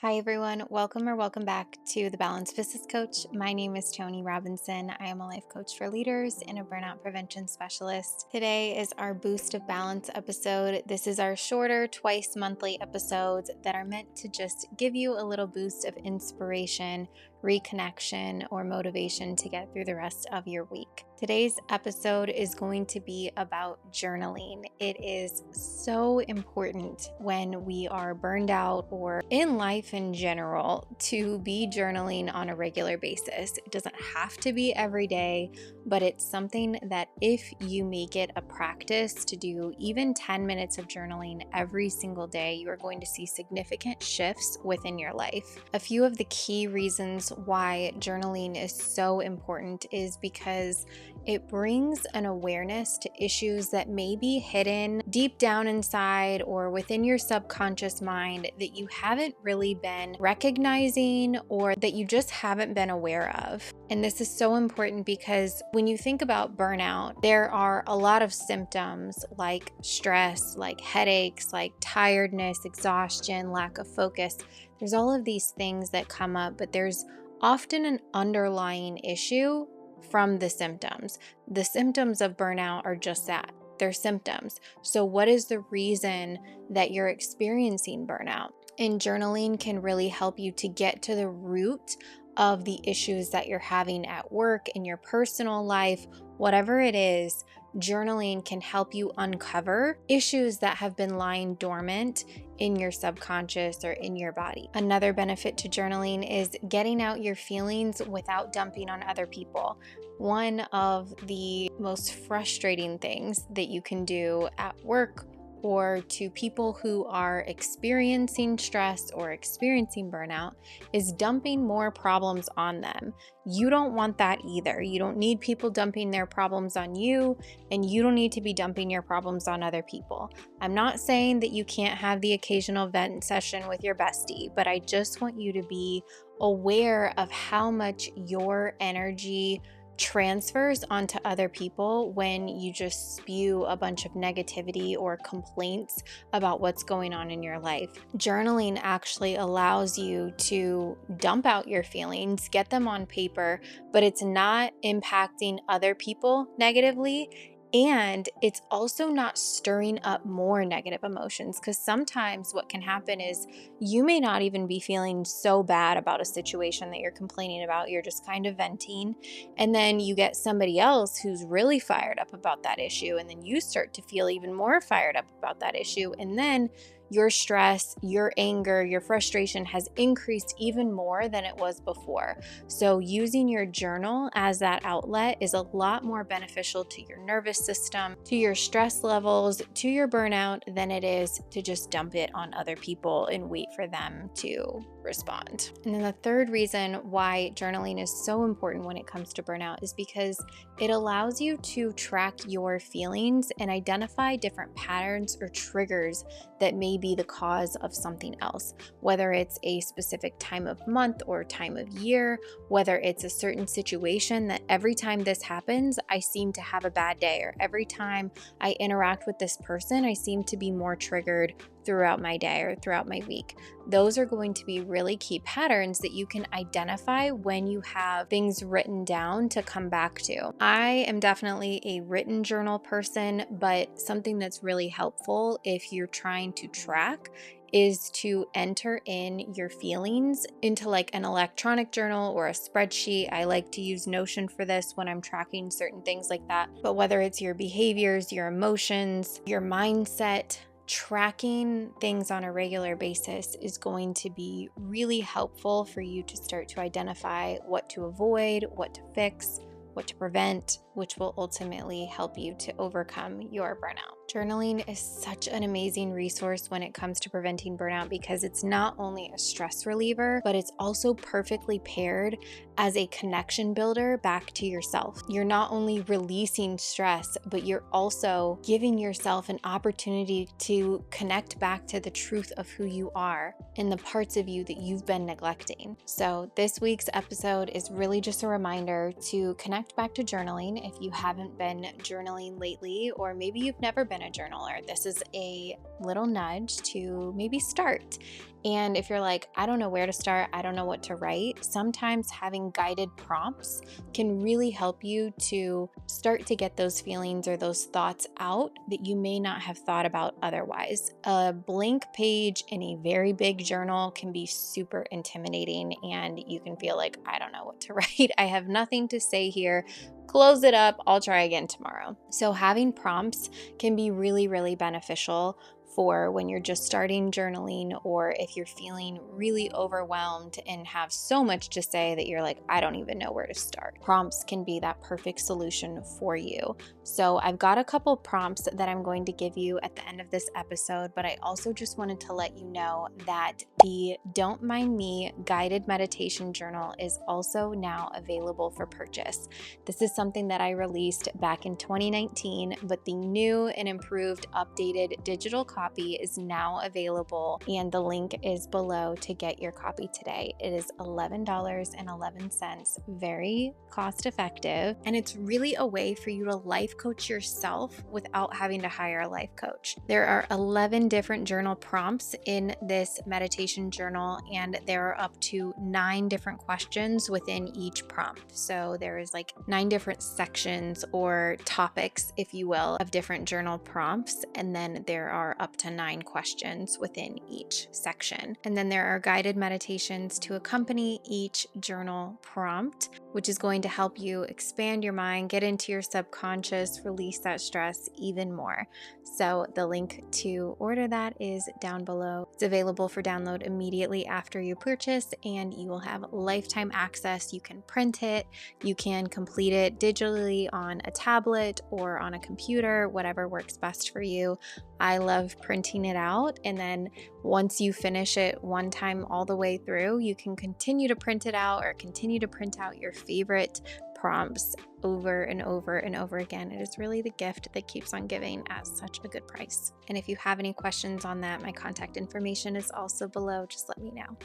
Hi, everyone. Welcome back to the Balanced Business Coach. My name is Tony Robinson. I am a life coach for leaders and a burnout prevention specialist. Today is our Boost of Balance episode. This is our shorter, twice monthly episodes that are meant to just give you a little boost of inspiration, reconnection, or motivation to get through the rest of your week. Today's episode is going to be about journaling. It is so important when we are burned out or in life in general to be journaling on a regular basis. It doesn't have to be every day, but it's something that if you make it a practice to do even 10 minutes of journaling every single day, you are going to see significant shifts within your life. A few of the key reasons why journaling is so important is because it brings an awareness to issues that may be hidden deep down inside or within your subconscious mind that you haven't really been recognizing or that you just haven't been aware of. And this is so important because when you think about burnout, there are a lot of symptoms like stress, like headaches, like tiredness, exhaustion, lack of focus. There's all of these things that come up, but there's often an underlying issue from the symptoms. The symptoms of burnout are just that. They're symptoms. So what is the reason that you're experiencing burnout? And journaling can really help you to get to the root of the issues that you're having at work, in your personal life, whatever it is. Journaling can help you uncover issues that have been lying dormant in your subconscious or in your body. Another benefit to journaling is getting out your feelings without dumping on other people. One of the most frustrating things that you can do at work or to people who are experiencing stress or experiencing burnout is dumping more problems on them. You don't want that either. You don't need people dumping their problems on you, and you don't need to be dumping your problems on other people. I'm not saying that you can't have the occasional vent session with your bestie, but I just want you to be aware of how much your energy transfers onto other people when you just spew a bunch of negativity or complaints about what's going on in your life. Journaling actually allows you to dump out your feelings, get them on paper, but it's not impacting other people negatively. And it's also not stirring up more negative emotions, because sometimes what can happen is you may not even be feeling so bad about a situation that you're complaining about. You're just kind of venting. And then you get somebody else who's really fired up about that issue. And then you start to feel even more fired up about that issue. And then your stress, your anger, your frustration has increased even more than it was before. So using your journal as that outlet is a lot more beneficial to your nervous system, to your stress levels, to your burnout than it is to just dump it on other people and wait for them to respond. And then the third reason why journaling is so important when it comes to burnout is because it allows you to track your feelings and identify different patterns or triggers that may be the cause of something else, whether it's a specific time of month or time of year, whether it's a certain situation that every time this happens, I seem to have a bad day, or every time I interact with this person, I seem to be more triggered throughout my day or throughout my week. Those are going to be really key patterns that you can identify when you have things written down to come back to. I am definitely a written journal person, but something that's really helpful if you're trying to track is to enter in your feelings into like an electronic journal or a spreadsheet. I like to use Notion for this when I'm tracking certain things like that. But whether it's your behaviors, your emotions, your mindset, tracking things on a regular basis is going to be really helpful for you to start to identify what to avoid, what to fix, what to prevent, which will ultimately help you to overcome your burnout. Journaling is such an amazing resource when it comes to preventing burnout because it's not only a stress reliever, but it's also perfectly paired as a connection builder back to yourself. You're not only releasing stress, but you're also giving yourself an opportunity to connect back to the truth of who you are and the parts of you that you've been neglecting. So this week's episode is really just a reminder to connect back to journaling if you haven't been journaling lately, or maybe you've never been a journaler, this is a little nudge to maybe start. And if you're like, I don't know where to start, I don't know what to write, sometimes having guided prompts can really help you to start to get those feelings or those thoughts out that you may not have thought about otherwise. A blank page in a very big journal can be super intimidating, and you can feel like, I don't know what to write. I have nothing to say here. Close it up. I'll try again tomorrow. So having prompts can be really, really beneficial for when you're just starting journaling, or if you're feeling really overwhelmed and have so much to say that you're like, I don't even know where to start. Prompts can be that perfect solution for you. So I've got a couple prompts that I'm going to give you at the end of this episode, but I also just wanted to let you know that the Don't Mind Me guided meditation journal is also now available for purchase. This is something that I released back in 2019, but the new and improved updated digital copy is now available, and the link is below to get your copy today. It is $11.11, very cost effective, and it's really a way for you to life coach yourself without having to hire a life coach. There are 11 different journal prompts in this meditation journal, and there are up to 9 different questions within each prompt. So there is like 9 different sections or topics, if you will, of different journal prompts, and then there are up to 9 questions within each section. And then there are guided meditations to accompany each journal prompt, which is going to help you expand your mind, get into your subconscious, release that stress even more. So the link to order that is down below. It's available for download immediately after you purchase, and you will have lifetime access. You can print it, you can complete it digitally on a tablet or on a computer, whatever works best for you. I love printing it out, and then once you finish it one time all the way through, you can continue to print it out or continue to print out your favorite prompts over and over and over again. It is really the gift that keeps on giving at such a good price. And if you have any questions on that, my contact information is also below. Just let me know.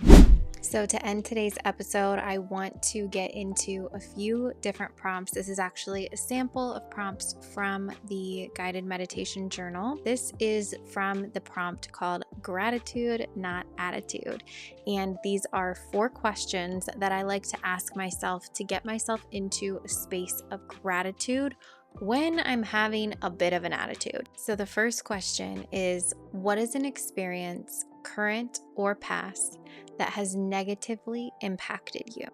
So to end today's episode, I want to get into a few different prompts. This is actually a sample of prompts from the guided meditation journal. This is from the prompt called Gratitude, Not Attitude. And these are 4 questions that I like to ask myself to get myself into a space of gratitude when I'm having a bit of an attitude. So the first question is, what is an experience, current or past, that has negatively impacted you?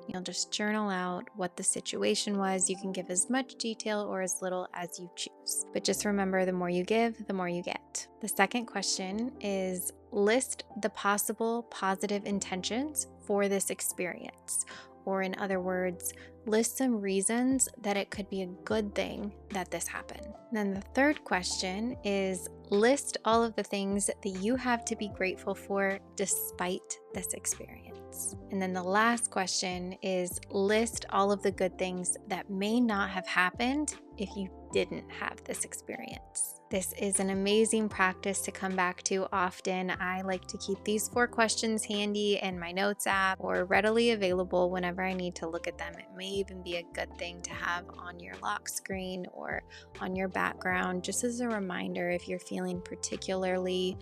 You'll just journal out what the situation was. You can give as much detail or as little as you choose. But just remember, the more you give, the more you get. The second question is, list the possible positive intentions for this experience. Or in other words, list some reasons that it could be a good thing that this happened. And then the third question is, list all of the things that you have to be grateful for despite this experience. And then the last question is, list all of the good things that may not have happened if you didn't have this experience. This is an amazing practice to come back to often. I like to keep these 4 questions handy in my notes app or readily available whenever I need to look at them. It may even be a good thing to have on your lock screen or on your background, just as a reminder if you're feeling particularly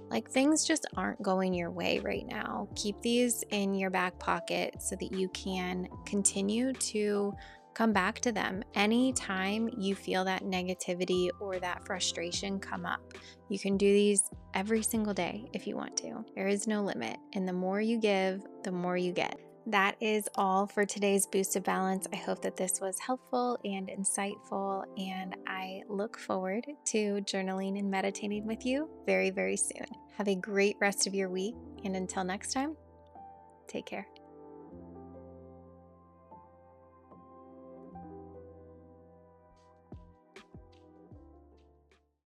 like things just aren't going your way right now. Keep these in your back pocket so that you can continue to come back to them anytime you feel that negativity or that frustration come up. You can do these every single day if you want to. There is no limit, and the more you give, the more you get. That is all for today's Boost of Balance. I hope that this was helpful and insightful, and I look forward to journaling and meditating with you very, very soon. Have a great rest of your week, and until next time, take care.